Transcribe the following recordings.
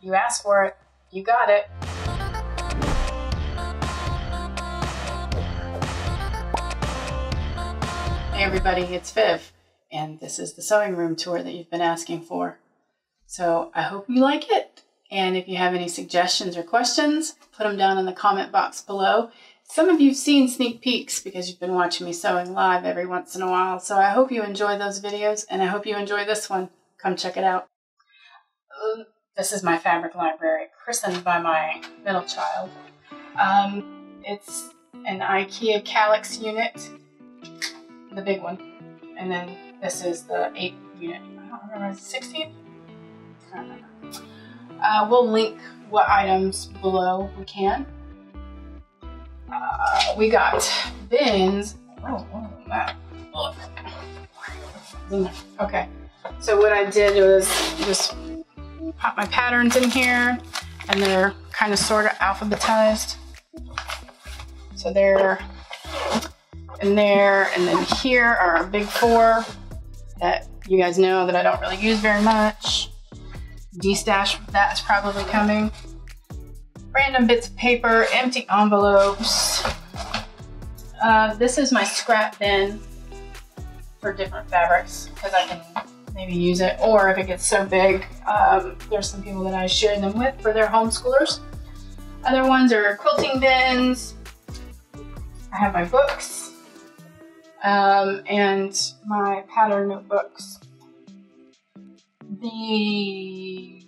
You asked for it. You got it. Hey everybody, it's Viv, and this is the sewing room tour that you've been asking for. So I hope you like it, and if you have any suggestions or questions, put them down in the comment box below. Some of you've seen sneak peeks because you've been watching me sewing live every once in a while, so I hope you enjoy those videos, and I hope you enjoy this one. Come check it out. This is my fabric library, christened by my middle child. It's an IKEA Calyx unit, the big one, and then this is the 8 unit. I don't remember, 16? I don't remember. We'll link what items below we can. We got bins. Look. Okay, so what I did was just pop my patterns in here, and they're kind of sort of alphabetized. So they're in there, and then here are our big 4 that you guys know that I don't really use very much. D-stash, that's probably coming. Random bits of paper, empty envelopes. This is my scrap bin for different fabrics because I can maybe use it, or if it gets so big, there's some people that I share them with for their homeschoolers. Other ones are quilting bins. I have my books and my pattern notebooks. The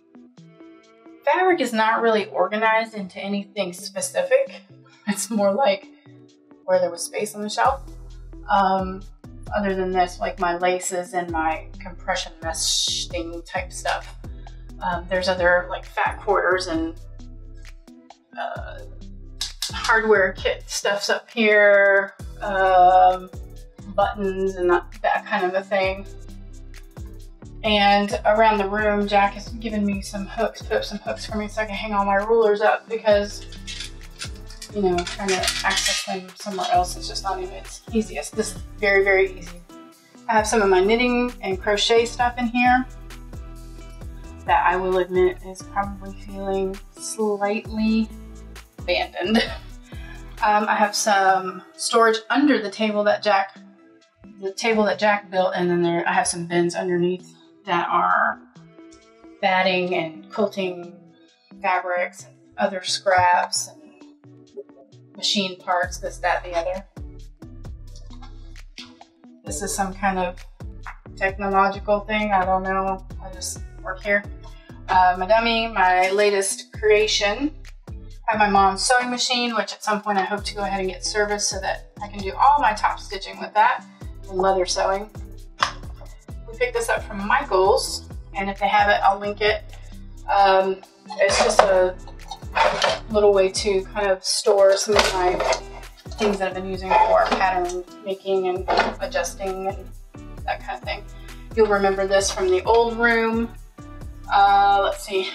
fabric is not really organized into anything specific. It's more like where there was space on the shelf. Other than this, like my laces and my compression mesh thing type stuff. There's other like fat quarters and hardware kit stuff's up here, buttons and that kind of a thing. And around the room, Jack has given me some hooks, put up some hooks for me so I can hang all my rulers up because, you know, trying to access them somewhere else is just not even its easiest. This is very, very easy. I have some of my knitting and crochet stuff in here that I will admit is probably feeling slightly abandoned. I have some storage under the table that Jack built, and then I have some bins underneath that are batting and quilting fabrics and other scraps and machine parts, this, that, the other. This is some kind of technological thing. I don't know. I just work here. My dummy, my latest creation. I have my mom's sewing machine, which at some point I hope to go ahead and get serviced so that I can do all my top stitching with that and leather sewing. We picked this up from Michael's, and if they have it, I'll link it. It's just a little way to kind of store some of my things that I've been using for pattern making and adjusting and that kind of thing. You'll remember this from the old room. Let's see.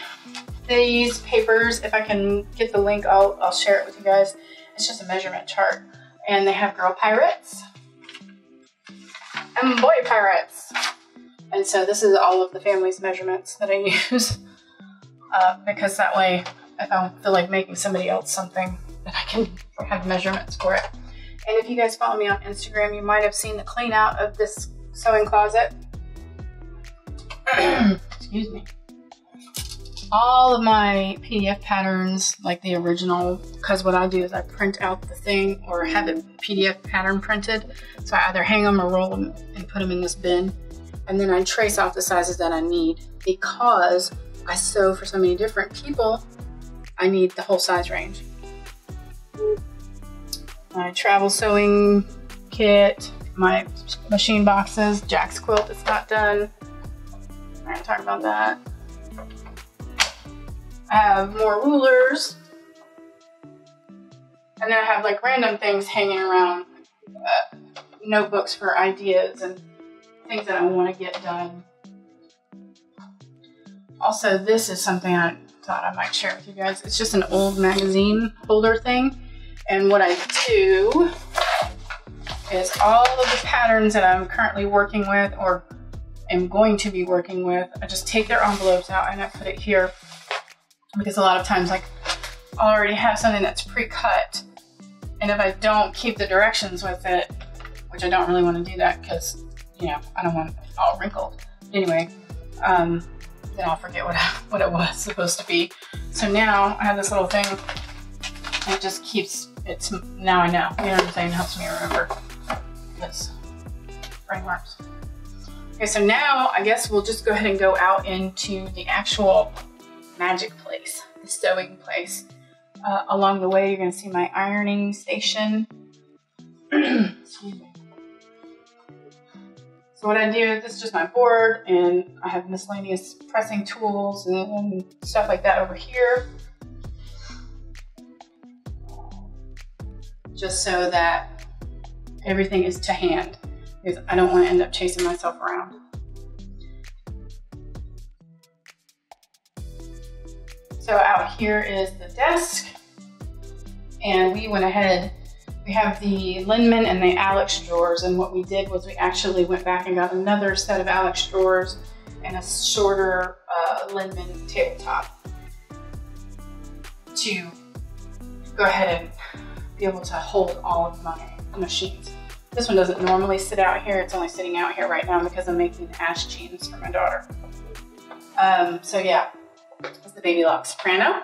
These papers, if I can get the link, I'll share it with you guys. It's just a measurement chart. And they have girl pirates and boy pirates. And so this is all of the family's measurements that I use. Because that way, if I feel like making somebody else something, then I can have measurements for it. And if you guys follow me on Instagram, you might have seen the clean out of this sewing closet. Excuse me. All of my PDF patterns, like the original, because what I do is I print out the thing or have a PDF pattern printed. So I either hang them or roll them and put them in this bin. And then I trace off the sizes that I need. Because I sew for so many different people, I need the whole size range. My travel sewing kit, my machine boxes, Jack's quilt that's not done. I'm going to talk about that. I have more rulers, and then I have like random things hanging around, notebooks for ideas and things that I want to get done. Also, this is something I thought I might share with you guys. It's just an old magazine holder thing, and what I do is all of the patterns that I'm currently working with or am going to be working with, I just take their envelopes out and I put it here. because a lot of times, like, I'll already have something that's pre-cut, and if I don't keep the directions with it, which I don't really want to do that because, you know, I don't want it all wrinkled. Anyway, then I'll forget what it was supposed to be. So now I have this little thing, and it just keeps, now I know, you know what I'm saying, it helps me remember this frameworks. Okay, so now I guess we'll just go ahead and go out into the actual magic place, the sewing place. Along the way, you're going to see my ironing station. Excuse me. So what I do, this is just my board, and I have miscellaneous pressing tools and stuff like that over here. Just so that everything is to hand, because I don't want to end up chasing myself around. So out here is the desk, and we went ahead, we have the Linman and the Alex drawers, and what we did was we actually went back and got another set of Alex drawers and a shorter Linman tabletop to go ahead and be able to hold all of my machines. This one doesn't normally sit out here, it's only sitting out here right now because I'm making ash jeans for my daughter. So yeah. This is the Baby Lock Soprano,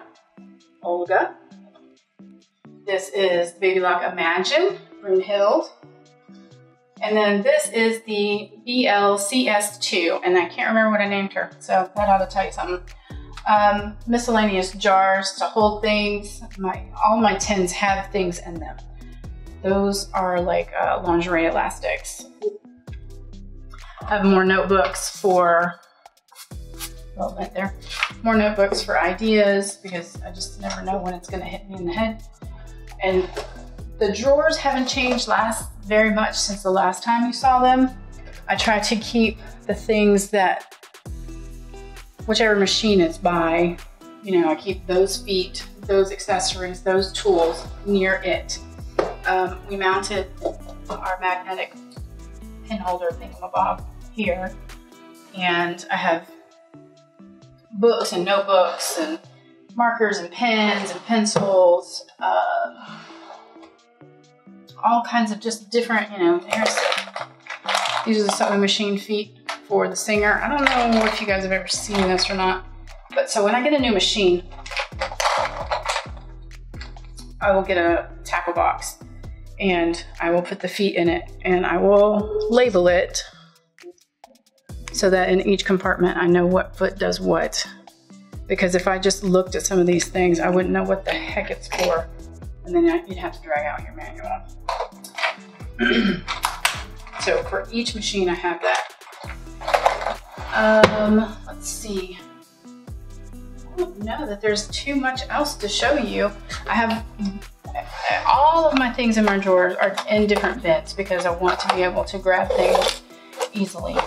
Olga. This is the Baby Lock Imagine, Brunhild. And then this is the BLCS2, and I can't remember what I named her, so that ought to tell you something. Miscellaneous jars to hold things. All my tins have things in them. Those are like lingerie elastics. I have more notebooks for, well, right there. More notebooks for ideas, because I just never know when it's gonna hit me in the head. And the drawers haven't changed very much since the last time you saw them. I try to keep the things that, whichever machine it's by, you know, I keep those feet, those accessories, those tools near it. We mounted our magnetic pin holder thingamabob here, and I have books and notebooks and markers and pens and pencils, all kinds of just different, you know, these are the sewing machine feet for the Singer. I don't know if you guys have ever seen this or not, but so when I get a new machine, I will get a tackle box and I will put the feet in it and I will label it so that in each compartment I know what foot does what. Because if I just looked at some of these things, I wouldn't know what the heck it's for. And then you'd have to drag out your manual. So for each machine I have that. Let's see. I don't know that there's too much else to show you. I have all of my things in my drawers are in different bins because I want to be able to grab things easily.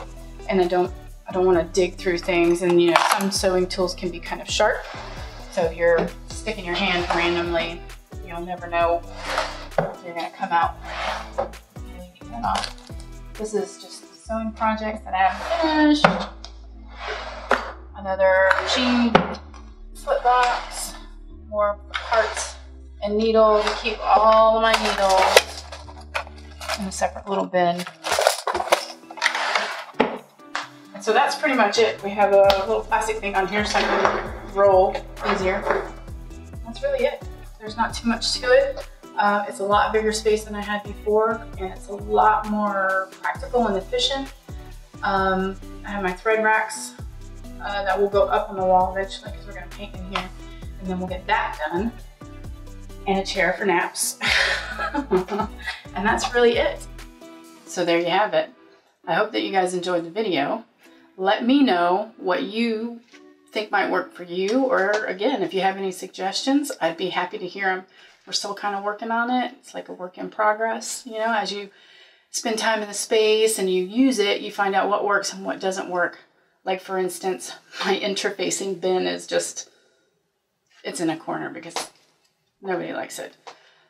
And I don't want to dig through things, and you know, some sewing tools can be kind of sharp. So if you're sticking your hand randomly, you'll never know if you're going to come out bleeding or not. This is just sewing projects that I haven't finished. Another machine foot box, more parts and needles. I keep all of my needles in a separate little bin. And so that's pretty much it. We have a little plastic thing on here so I can roll easier. That's really it. There's not too much to it. It's a lot bigger space than I had before, and it's a lot more practical and efficient. I have my thread racks that will go up on the wall eventually because we're going to paint in here, and then we'll get that done. And a chair for naps. And that's really it. So there you have it. I hope that you guys enjoyed the video. Let me know what you think might work for you, or again, if you have any suggestions, I'd be happy to hear them. We're still kind of working on it. It's like a work in progress. You know, as you spend time in the space and you use it, you find out what works and what doesn't work. Like for instance, my interfacing bin is just, it's in a corner because nobody likes it.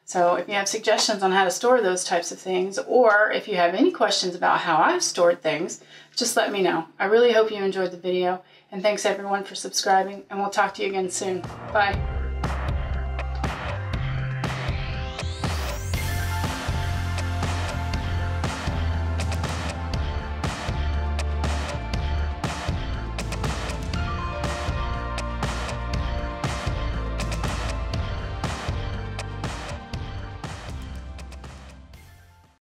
So if you have suggestions on how to store those types of things, or if you have any questions about how I've stored things, just let me know. I really hope you enjoyed the video, and thanks everyone for subscribing, and we'll talk to you again soon. Bye.